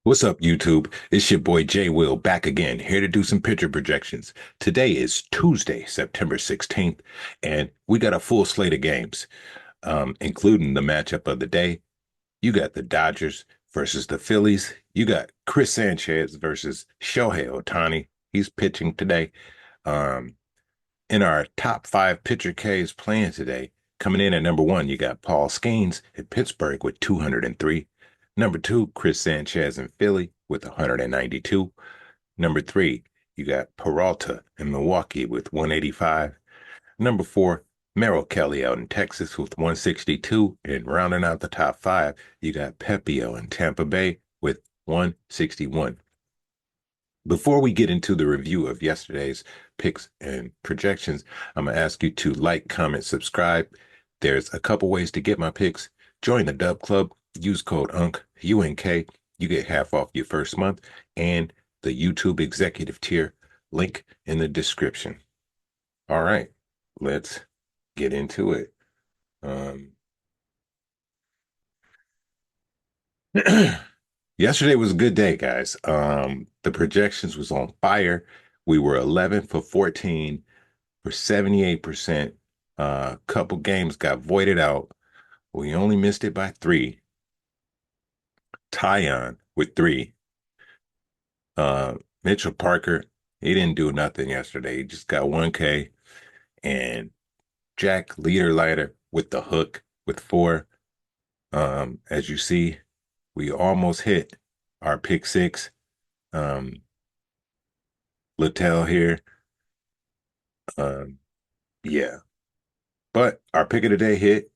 What's up, YouTube? It's your boy Jay Will back again, here to do some pitcher projections. Today is Tuesday, September 16th, and we got a full slate of games, including the matchup of the day. You got the Dodgers versus the Phillies. You got Chris Sanchez versus Shohei Ohtani. He's pitching today. Um, in our top five pitcher Ks playing today, coming in at number one, you got Paul Skeens at Pittsburgh with 203. Number two, Chris Sanchez in Philly with 192. Number three, you got Peralta in Milwaukee with 185. Number four, Merrill Kelly out in Texas with 162. And rounding out the top five, you got Pepio in Tampa Bay with 161. Before we get into the review of yesterday's picks and projections, I'm going to ask you to like, comment, subscribe. There's a couple ways to get my picks. Join the Dub Club, use code UNK, UNK. You get half off your first month, and the YouTube executive tier, link in the description. All right, let's get into it. Um, Yesterday was a good day, guys. The projections was on fire. We were 11 for 14 for 78%. Couple games got voided out. We only missed it by three. Tyon with three. Mitchell Parker, he didn't do nothing yesterday. He just got 1K. And Jack Leaderlighter with the hook with four. As you see, we almost hit our pick six. Um, Littell here. Um, yeah. But our pick of the day hit.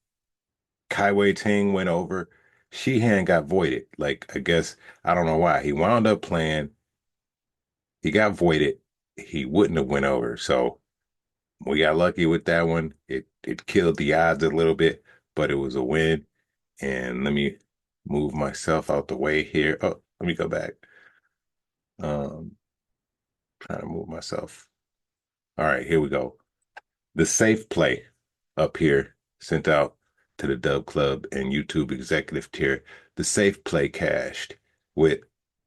Kaiwei Ting went over. Sheehan got voided. Like, I guess, I don't know why. He wound up playing. He got voided. He wouldn't have went over. So we got lucky with that one. It killed the odds a little bit, but it was a win. And let me move myself out the way here. Oh, let me go back. Um, Trying to move myself. All right, here we go. The safe play up here sent out to the Dub Club and YouTube executive tier. The safe play cashed with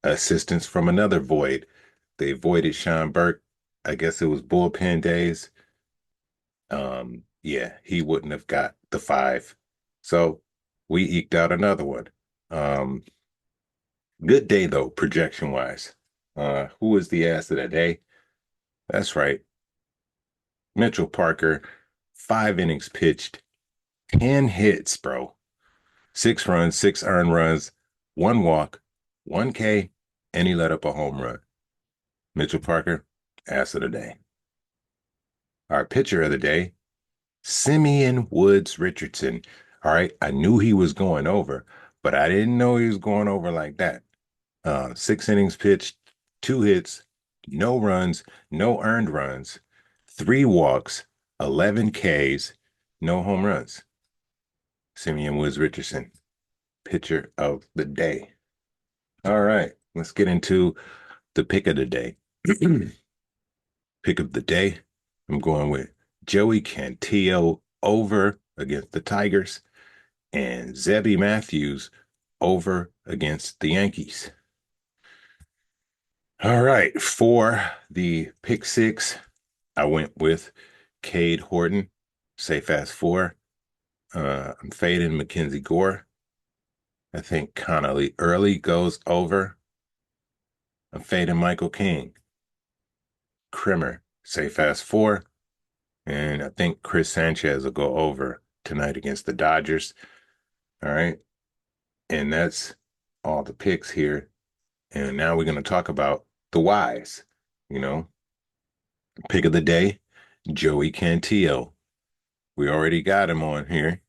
assistance from another void. They voided Sean Burke. I guess it was bullpen days. Yeah, he wouldn't have got the five. So we eked out another one. Um, Good day though, projection wise. Who was the ass of the day? That's right. Mitchell Parker, 5 innings pitched, 10 hits, bro. 6 runs, 6 earned runs, 1 walk, 1K, and he let up a home run. Mitchell Parker, ass of the day. Our pitcher of the day, Simeon Woods Richardson. All right, I knew he was going over, but I didn't know he was going over like that. 6 innings pitched, 2 hits, no runs, no earned runs, 3 walks, 11 Ks, no home runs. Simeon Woods Richardson, pitcher of the day. All right, let's get into the pick of the day. Pick of the day, I'm going with Joey Cantillo over against the Tigers and Zebby Matthews over against the Yankees. All right, for the pick six, I went with Cade Horton, safe as four. I'm fading Mackenzie Gore. I think Connolly early goes over. I'm fading Michael King. Krimmer, safe as four. And I think Chris Sanchez will go over tonight against the Dodgers. All right. And that's all the picks here. And now we're going to talk about the whys. You know, pick of the day, Joey Cantillo. We already got him on here.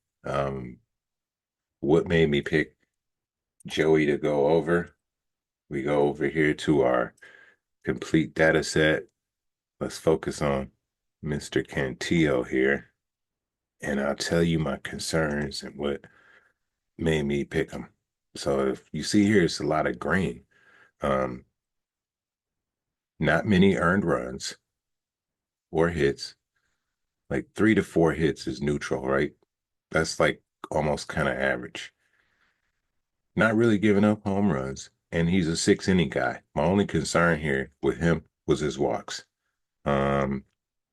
What made me pick Joey to go over? We go over here to our complete data set. Let's focus on Mr. Cantillo here. And I'll tell you my concerns and what made me pick him. So if you see here, it's a lot of green. Um, Not many earned runs or hits. Like 3 to 4 hits is neutral, right? That's like almost kind of average. Not really giving up home runs and he's a 6 inning guy. My only concern here with him was his walks. Um,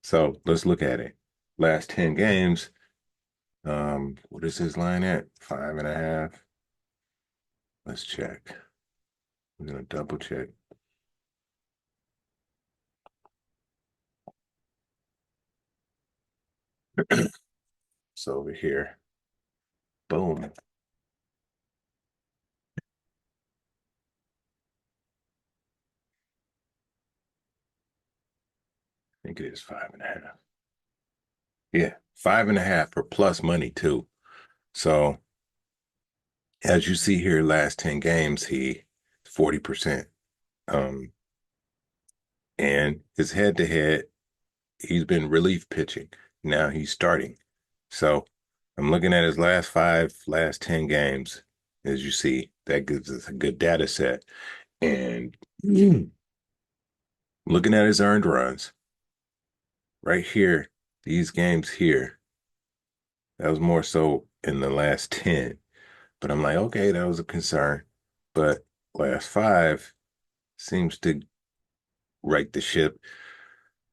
so let's look at it. Last 10 games, what is his line at? 5.5. Let's check. We're gonna double check. So over here, boom. I think it is 5.5. Yeah, 5.5 for plus money too. So as you see here, last 10 games, he 40%. Um, and his head to head, he's been relief pitching. Now he's starting. So I'm looking at his last 10 games. As you see, that gives us a good data set. And looking at his earned runs, right here, these games here, that was more so in the last 10. But I'm like, okay, that was a concern. But last five seems to right the ship.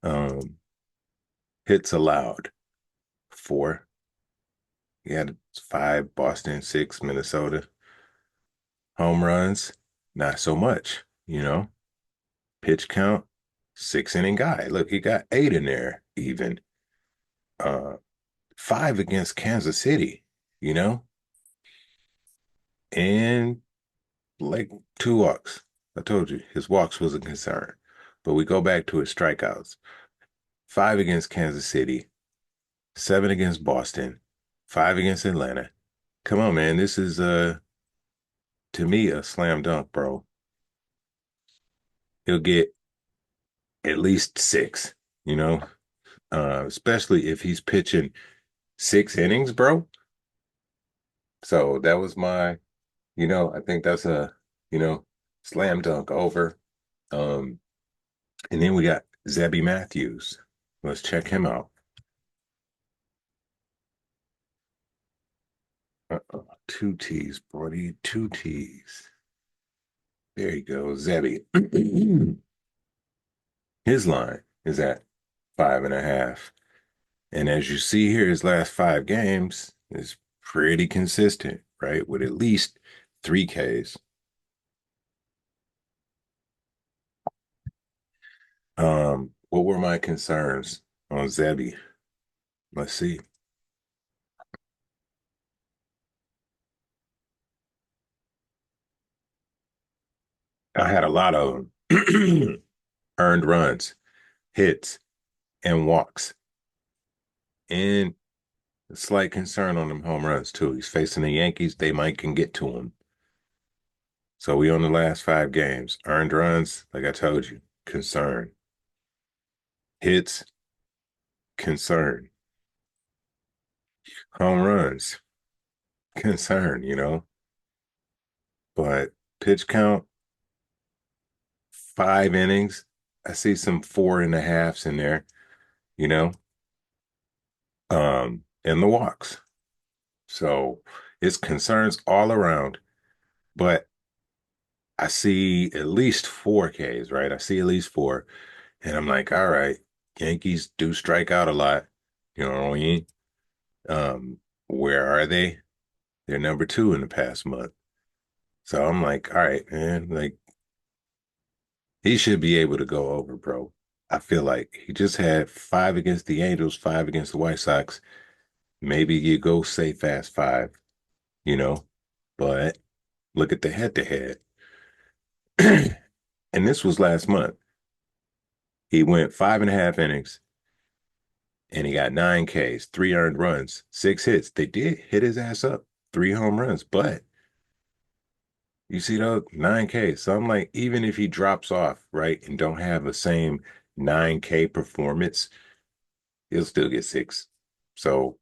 Um, hits allowed, 4. He had 5, Boston 6, Minnesota. Home runs, not so much, you know. Pitch count, 6 inning guy. Look, he got 8 in there even. Uh, 5 against Kansas City, you know, and like 2 walks. I told you his walks was a concern. But we go back to his strikeouts. 5 against Kansas City, 7 against Boston, 5 against Atlanta. Come on, man. This is to me a slam dunk, bro. He'll get at least 6, you know, especially if he's pitching 6 innings, bro. So that was my, I think that's a, you know, slam dunk over. Um, and then we got Zebby Matthews. Let's check him out. Two T's, Brody, 2 T's. There you go, Zebby. His line is at 5.5. And as you see here, his last 5 games is pretty consistent, right? With at least 3 Ks. What were my concerns on Zebby? Let's see. I had a lot of them. Earned runs, hits, and walks. And a slight concern on them home runs, too. He's facing the Yankees. They might can get to him. So we on the last 5 games. Earned runs, like I told you, concern. Hits, concern. Home runs, concern, But pitch count, 5 innings. I see some 4.5s in there, you know, and the walks. So it's concerns all around. But I see at least 4 Ks, right? I see at least 4. And I'm like, all right, Yankees do strike out a lot. You know what I mean? Where are they? They're number 2 in the past month. So I'm like, all right, man, like he should be able to go over, bro. I feel like he just had 5 against the Angels, 5 against the White Sox. Maybe you go say fast 5, you know, but look at the head to head. And this was last month. He went 5.5 innings and he got 9 Ks, 3 earned runs, 6 hits. They did hit his ass up, 3 home runs, but you see those 9Ks. So I'm like, even if he drops off, right, and don't have the same 9K performance, he'll still get 6. So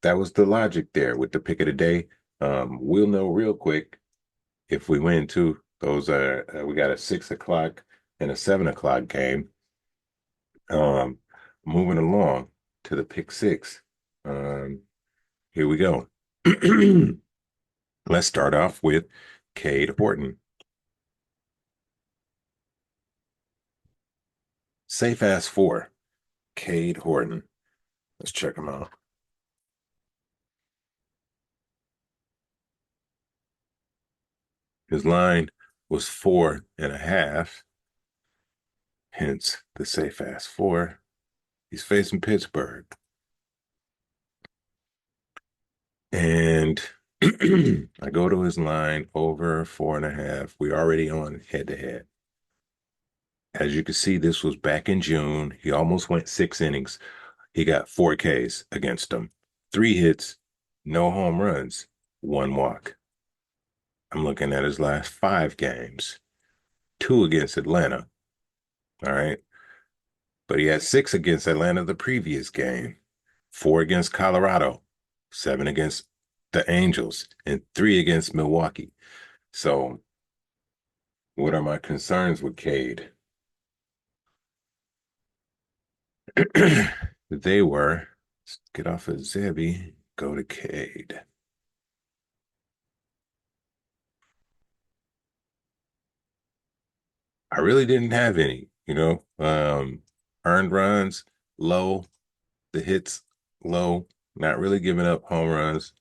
that was the logic there with the pick of the day. We'll know real quick if we win too. Those are we got a 6 o'clock and a 7 o'clock game. Um, moving along to the pick six. Here we go. Let's start off with Cade Horton. Safe ass four, Cade Horton. Let's check him out. His line was 4.5, hence the safe ass four. He's facing Pittsburgh. And I go to his line over 4.5. We already on head to head. As you can see, this was back in June. He almost went 6 innings. He got 4 Ks against them, 3 hits, no home runs, 1 walk. I'm looking at his last 5 games, two against Atlanta. All right. But he had 6 against Atlanta the previous game, 4 against Colorado, 7 against the Angels, and 3 against Milwaukee. So, what are my concerns with Cade? They were, let's get off of Zebby, go to Cade. I really didn't have any, earned runs low, the hits low, not really giving up home runs,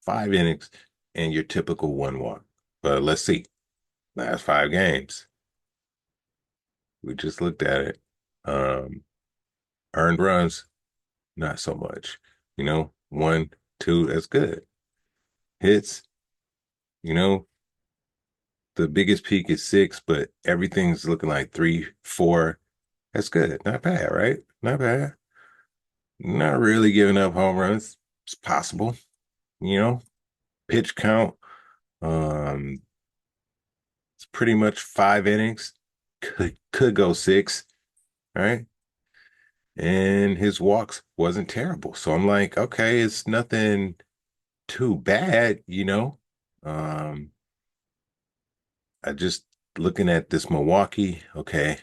5 innings, and your typical 1 walk. But let's see, last 5 games, we just looked at it. Um, Earned runs, not so much. 1, 2, that's good. Hits, you know, the biggest peak is 6, but everything's looking like 3, 4. That's good. Not bad, right? Not bad. Not really giving up home runs. It's possible, you know. Pitch count, um, it's pretty much 5 innings. Could go 6, right? And his walks wasn't terrible. So I'm like, okay, it's nothing too bad. Um, I just looking at this Milwaukee, okay,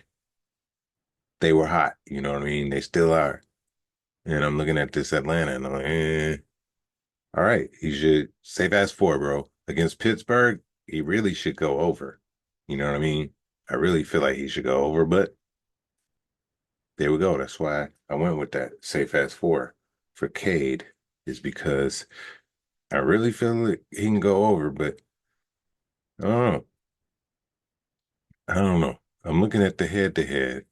they were hot, you know what I mean? They still are. And I'm looking at this Atlanta and I'm like, all right, he should safe as four, bro. Against Pittsburgh, he really should go over. You know what I mean? I really feel like he should go over, but there we go. That's why I went with that safe as four for Cade, is because I really feel like he can go over, but I don't know. I don't know. I'm looking at the head to head.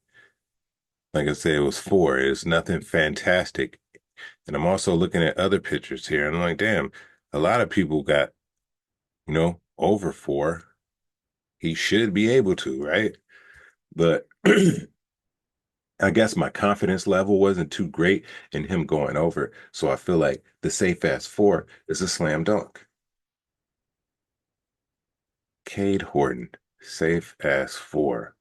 Like I said, it was 4. It's nothing fantastic. And I'm also looking at other pictures here, and I'm like, damn, a lot of people got, over 4. He should be able to, right? But I guess my confidence level wasn't too great in him going over. So I feel like the safe as 4 is a slam dunk. Cade Horton, safe as 4.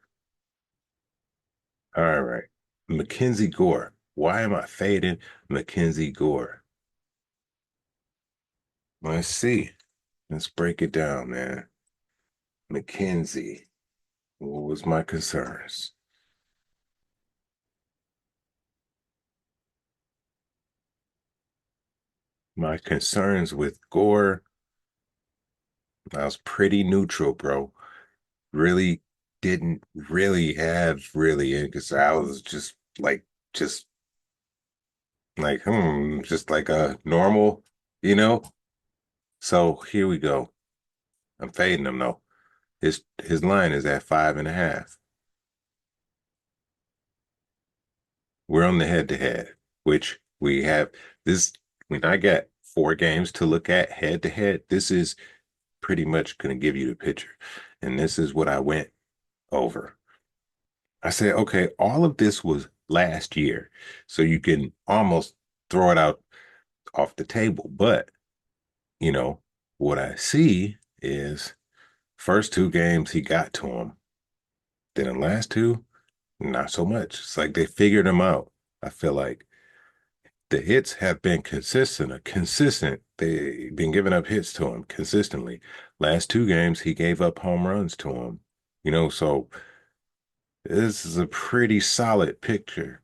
All right. Mackenzie Gore. Why am I fading Mackenzie Gore? Let's see. Let's break it down, man. Mackenzie. What was my concerns? My concerns with Gore, I was pretty neutral, bro. Really didn't really have really because I was just like, just like a normal, you know? So here we go. I'm fading him though. His line is at 5.5. We're on the head to head, which we have this. When I got 4 games to look at head to head, this is pretty much going to give you the picture. And this is what I went over. I said, okay, all of this was last year. So you can almost throw it out off the table. But, you know, what I see is first 2 games he got to him. Then the last 2, not so much. It's like they figured him out. I feel like the hits have been consistent. They've been giving up hits to him consistently. Last 2 games, he gave up home runs to him. So this is a pretty solid picture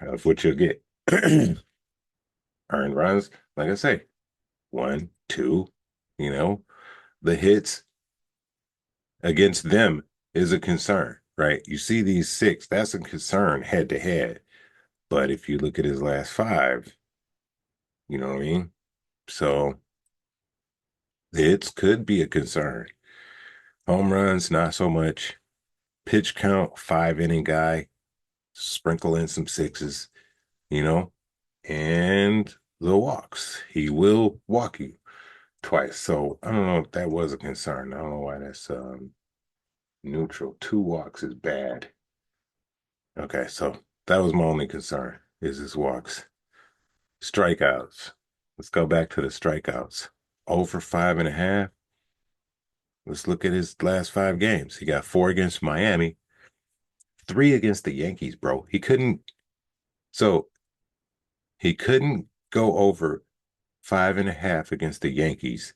of what you'll get. Earned runs, like I say, 1, 2, you know, the hits against them is a concern. right? You see these six, that's a concern head to head. But if you look at his last five, you know what I mean? So it could be a concern. Home runs, not so much. Pitch count, 5 inning guy, sprinkle in some sixes, you know, and the walks. He will walk you twice. So I don't know if that was a concern. I don't know why that's neutral. 2 walks is bad. Okay, so that was my only concern is his walks. Strikeouts. Let's go back to the strikeouts. Over 5.5. Let's look at his last 5 games. He got 4 against Miami, 3 against the Yankees, bro. So he couldn't go over 5.5 against the Yankees,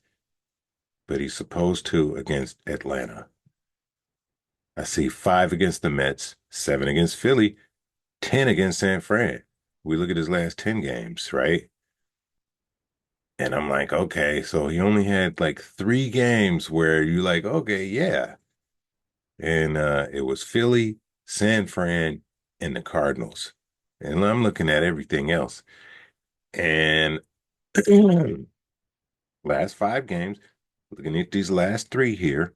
but he's supposed to against Atlanta. I see 5 against the Mets, 7 against Philly, 10 against San Fran. We look at his last 10 games, right? And I'm like, okay, so he only had like 3 games where you like, okay, yeah. And it was Philly, San Fran, and the Cardinals. And I'm looking at everything else. And last 5 games, looking at these last 3 here,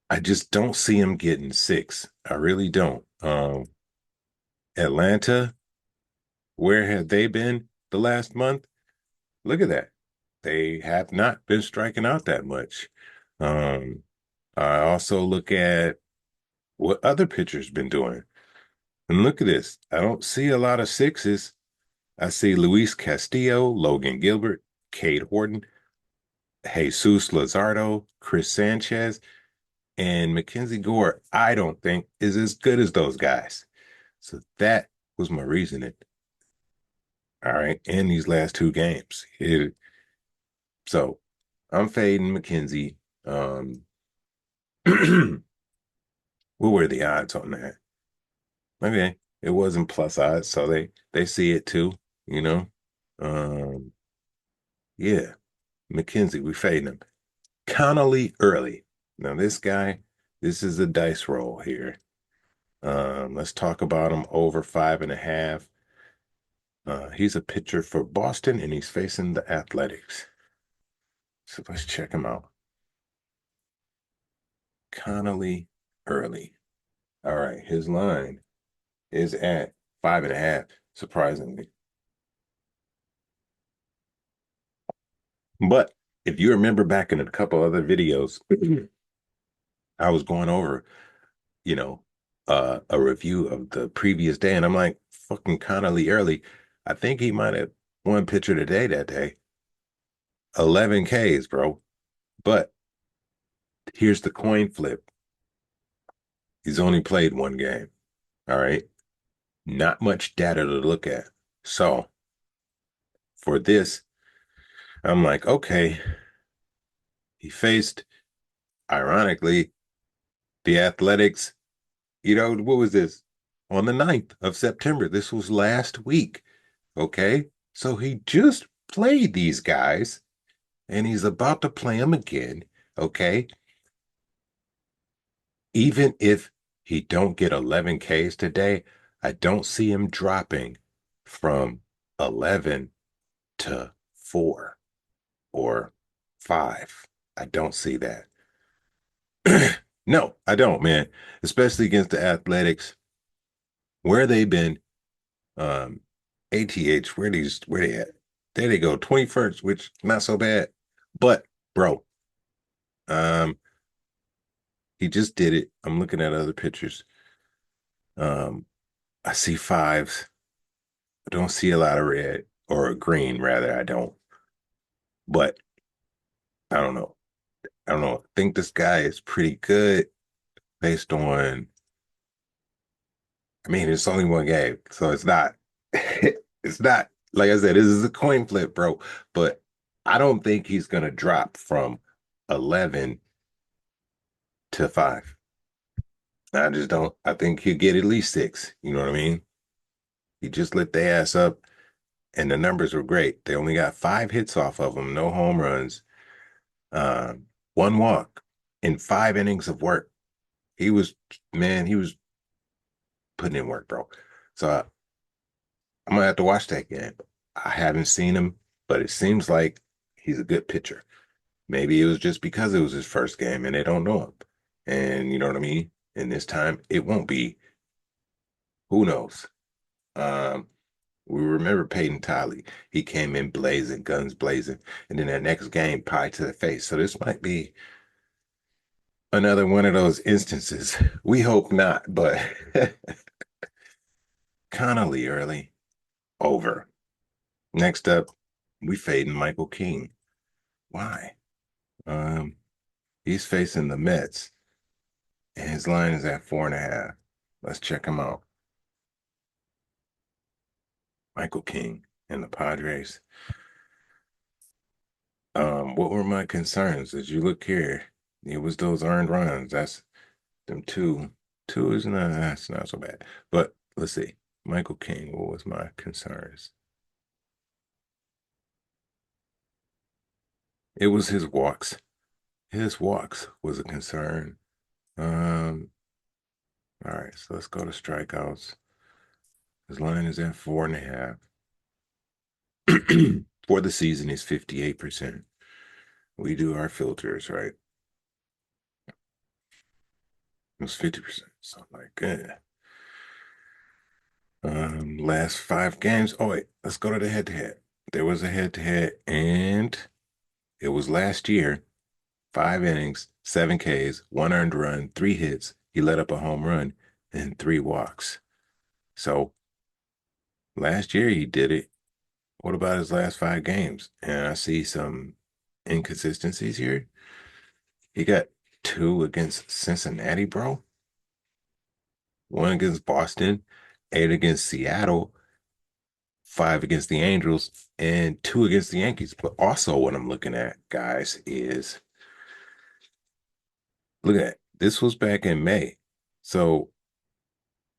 I just don't see him getting 6. I really don't. Atlanta, where have they been the last month? Look at that. They have not been striking out that much. Um, I also look at what other pitchers been doing. And look at this. I don't see a lot of sixes. I see Luis Castillo, Logan Gilbert, Cade Horton, Jesus Luzardo, Chris Sanchez, and Mackenzie Gore, I don't think is as good as those guys. So that was my reasoning. All right. In these last 2 games. So I'm fading McKenzie. What were the odds on that? Okay. It wasn't plus odds, so they see it too, you know. Um, yeah. McKenzie, we fading him. Connolly early. Now this guy, this is a dice roll here. Let's talk about him over 5.5. He's a pitcher for Boston and he's facing the Athletics. So let's check him out. Connolly early. All right, his line is at 5.5, surprisingly. But if you remember back in a couple other videos, I was going over, you know, a review of the previous day, and I'm like, fucking Connolly early. I think he might have won pitcher today that day. 11 Ks, bro. But here's the coin flip. He's only played 1 game. All right. Not much data to look at. So for this, I'm like, okay, he faced, ironically, the Athletics. What was this? On the 9th of September. This was last week. Okay. So he just played these guys and he's about to play them again. Okay. Even if he don't get 11 Ks today, I don't see him dropping from 11 to 4 or 5. I don't see that. No, I don't, man. Especially against the Athletics, where they've been. ATH, where they at? There they go, 21st, which not so bad. But bro, um, he just did it. I'm looking at other pictures. Um, I see 5s. I don't see a lot of red or green, rather. I don't. But I don't know. I don't know. I think this guy is pretty good based on, I mean, it's only 1 game, so it's not, it's not, like I said, this is a coin flip, bro. But I don't think he's going to drop from 11 to 5. I just don't. I think he'll get at least 6. You know what I mean? He just lit the ass up, and the numbers were great. They only got 5 hits off of him, no home runs, 1 walk in 5 innings of work. He was, man, he was putting in work, bro. So I'm gonna have to watch that game. I haven't seen him, but it seems like he's a good pitcher. Maybe it was just because it was his first game and they don't know him. And you know what I mean? And this time it won't be. Who knows? Um, we remember Peyton Tolly. He came in blazing, guns blazing, and then that next game, pie to the face. So this might be another one of those instances. We hope not, but Connolly early, over. Next up, we fading Michael King. Why? Um, he's facing the Mets, and his line is at 4.5. Let's check him out. Michael King and the Padres. What were my concerns? As you look here, it was those earned runs. That's them two. Two is not that's not so bad. But let's see. Michael King, what was my concerns? It was his walks. His walks was a concern. Um, all right, so let's go to strikeouts. His line is at 4.5. For the season is 58%. We do our filters, right? It was 50%. So like, last 5 games. Oh wait, let's go to the head-to-head. There was a head-to-head, and it was last year. 5 innings, 7 Ks, 1 earned run, 3 hits. He let up a home run and 3 walks. So last year he did it. What about his last 5 games? And I see some inconsistencies here. He got 2 against Cincinnati, bro. 1 against Boston, 8 against Seattle, 5 against the Angels, and 2 against the Yankees. But also, what I'm looking at, guys, is look at that. This was back in May. So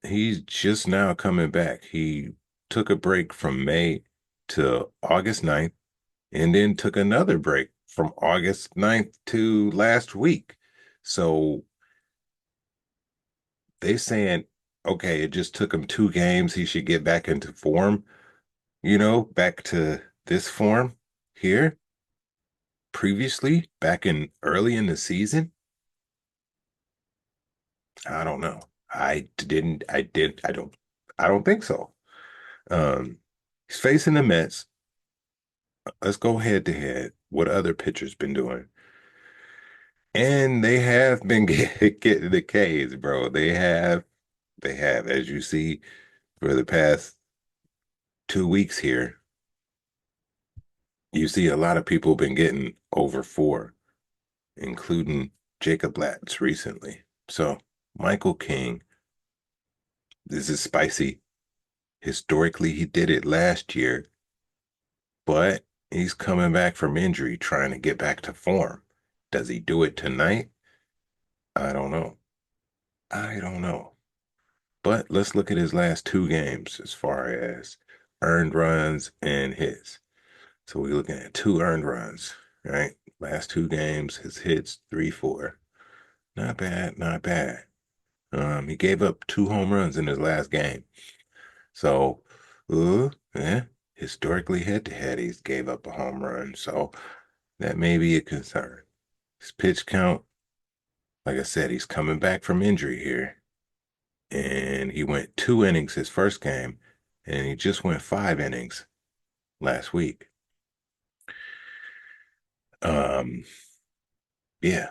he's just now coming back. He took a break from May to August 9th and then took another break from August 9th to last week. So they saying, okay, it just took him 2 games. He should get back into form, back to this form here previously, back in early in the season. I don't know. I don't think so. Um, he's facing the Mets. Let's go head to head. What other pitchers been doing? And they have been getting the K's, bro. They have, as you see, for the past 2 weeks here, you see a lot of people been getting over 4, including Jacob Latz recently. So Michael King, this is spicy. Historically, he did it last year, but he's coming back from injury, trying to get back to form. Does he do it tonight? I don't know. I don't know. But let's look at his last 2 games as far as earned runs and hits. So we're looking at 2 earned runs, right? Last 2 games, his hits 3-4. Not bad, not bad. He gave up 2 home runs in his last game. So, yeah, historically head to head, he's gave up a home run. So that may be a concern. His pitch count, like I said, he's coming back from injury here. And he went 2 innings his first game, and he just went 5 innings last week. Um, yeah,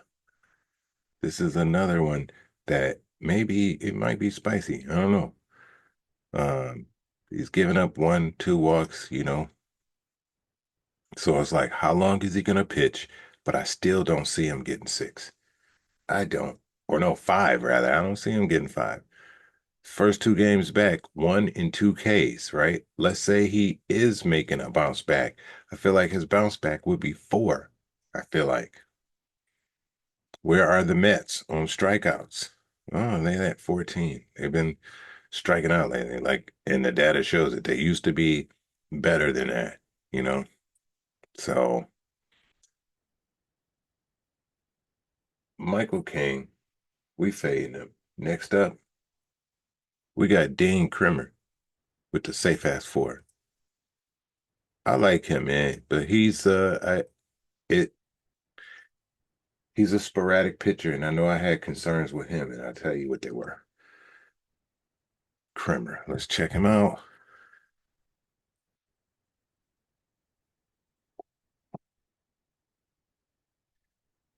this is another one that maybe it might be spicy. I don't know. Um, he's given up 1, 2 walks. So it's like, how long is he gonna pitch? But I still don't see him getting 6. I don't, or no, 5 rather. I don't see him getting 5. First 2 games back, 1 and 2 Ks, right? Let's say he is making a bounce back. I feel like his bounce back would be 4. I feel like. Where are the Mets on strikeouts? Oh, they at 14. They've been striking out lately. Like, and the data shows it. They used to be better than that, you know? So Michael King, We fading him. Next up, we got Dean Krimmer with the safe ass four. I like him, man, but it he's a sporadic pitcher, and I know I had concerns with him, and I'll tell you what they were. Krimmer, let's check him out.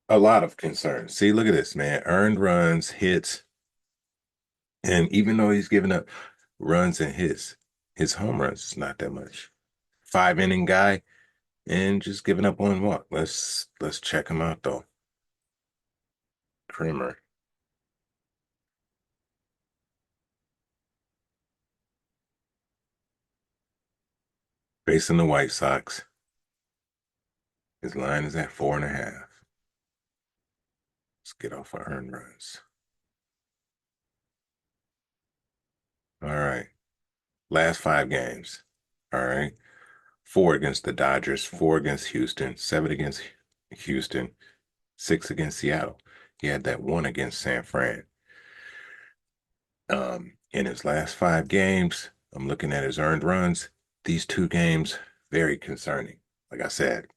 A lot of concerns. See, look at this, man. Earned runs, hits, and even though he's giving up runs and hits, his home runs is not that much. 5 inning guy and just giving up one walk. Let's check him out though. Kramer facing the White Sox. His line is at 4.5. Let's get off our earned runs. All right. Last 5 games. All right. 4 against the Dodgers, 4 against Houston, 7 against Houston, 6 against Seattle. He had that one against San Fran. In his last 5 games, I'm looking at his earned runs. These 2 games, very concerning. Like I said,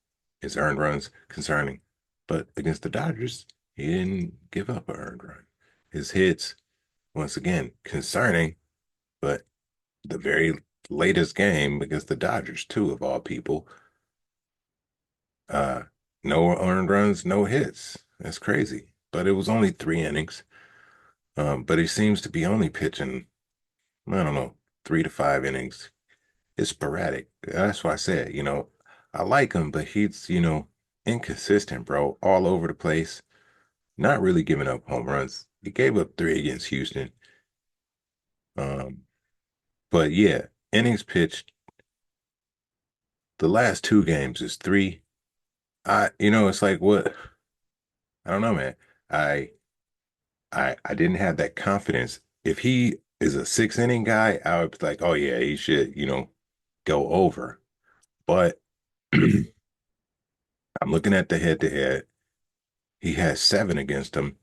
his earned runs concerning. But against the Dodgers, he didn't give up an earned run. His hits, once again, concerning, but the very latest game against the Dodgers, too, of all people, uh, no earned runs, no hits. That's crazy. But it was only 3 innings. But he seems to be only pitching, I don't know, 3 to 5 innings. It's sporadic. That's why I said, I like him, but he's inconsistent, bro, all over the place, not really giving up home runs. He gave up 3 against Houston. Um, but yeah, innings pitched, the last 2 games is three. It's like what? I don't know, man. I I didn't have that confidence. If he is a 6 inning guy, I would be like, oh yeah, he should go over. But I'm looking at the head to head. He has 7 against him.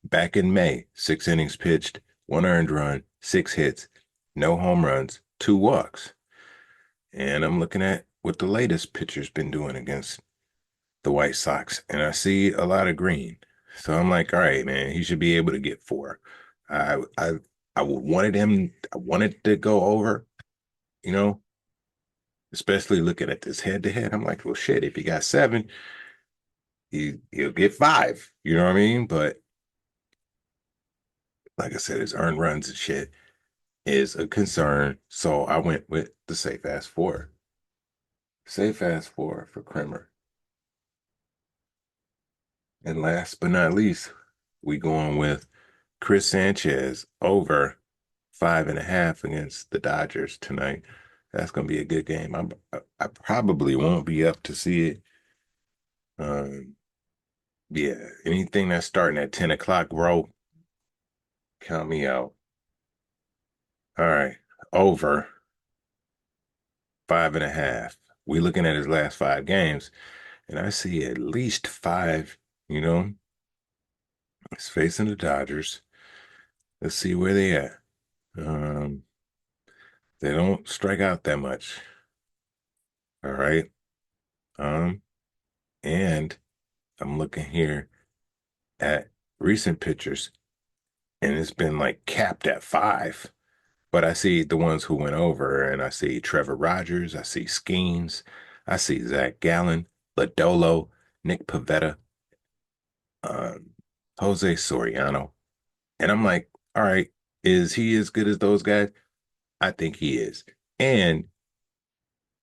Back in May, 6 innings pitched, 1 earned run, 6 hits, no home runs, 2 walks. And I'm looking at what the latest pitcher's been doing against the White Sox, and I see a lot of green. So I'm like, all right, man, he should be able to get 4. I I I wanted to go over, you know, especially looking at this head to head. I'm like, well, shit, if he got 7, he'll get 5. You know what I mean? But like I said, his earned runs and shit is a concern. So I went with the safe ass 4. Safe ass 4 for Kremer. And last but not least, we going with Chris Sanchez over 5.5 against the Dodgers tonight. That's gonna be a good game. I probably won't be up to see it. Um, yeah, anything that's starting at 10 o'clock, bro, count me out. All right, over 5.5. We looking at his last 5 games, and I see at least 5. You know, he's facing the Dodgers. Let's see where they at. Um, they don't strike out that much. All right. Um, and I'm looking here at recent pictures, and it's been like capped at 5. But I see the ones who went over, and I see Trevor Rogers, I see Skeens, I see Zach Gallen, Lodolo, Nick Pavetta, um, Jose Soriano. And I'm like, all right, is he as good as those guys? I think he is. And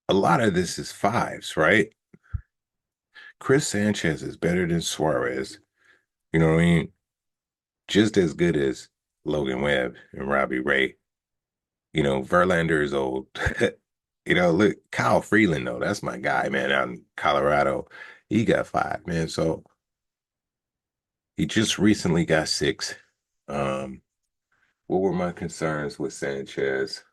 a lot of this is 5s, right? Chris Sanchez is better than Suarez. You know what I mean? Just as good as Logan Webb and Robbie Ray. Verlander is old. Look, Kyle Freeland, though, that's my guy, man, out in Colorado. He got 5, man. So he just recently got 6. Um, what were my concerns with Sanchez?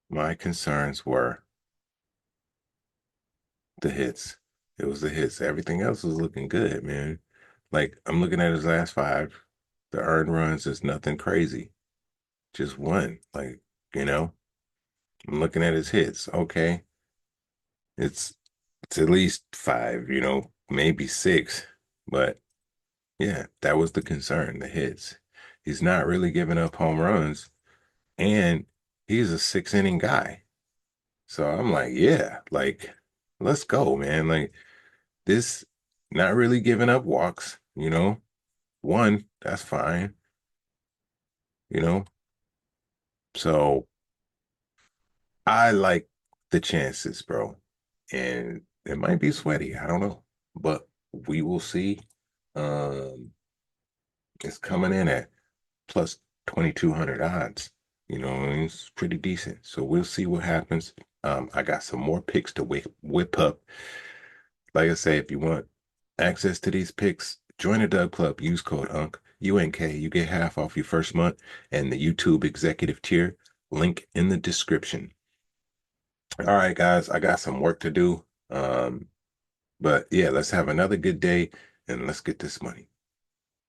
My concerns were the hits. It was the hits. Everything else was looking good, man. Like I'm looking at his last five. The earned runs is nothing crazy. Just one. Like, you know, I'm looking at his hits. Okay. It's it's at least five, maybe six. But yeah, that was the concern, the hits. He's not really giving up home runs, and he's a six inning guy. So I'm like, yeah, like, let's go, man. Like this, not really giving up walks. One, that's fine, you know. So I like the chances, bro. And it might be sweaty. I don't know. But we will see. Um, it's coming in at plus 2,200 odds. It's pretty decent. So we'll see what happens. I got some more picks to whip up. Like I say, if you want access to these picks, join the Dub Club. Use code UNK. You get half off your first month and the YouTube executive tier. Link in the description. All right, guys, I got some work to do. But yeah, let's have another good day and let's get this money.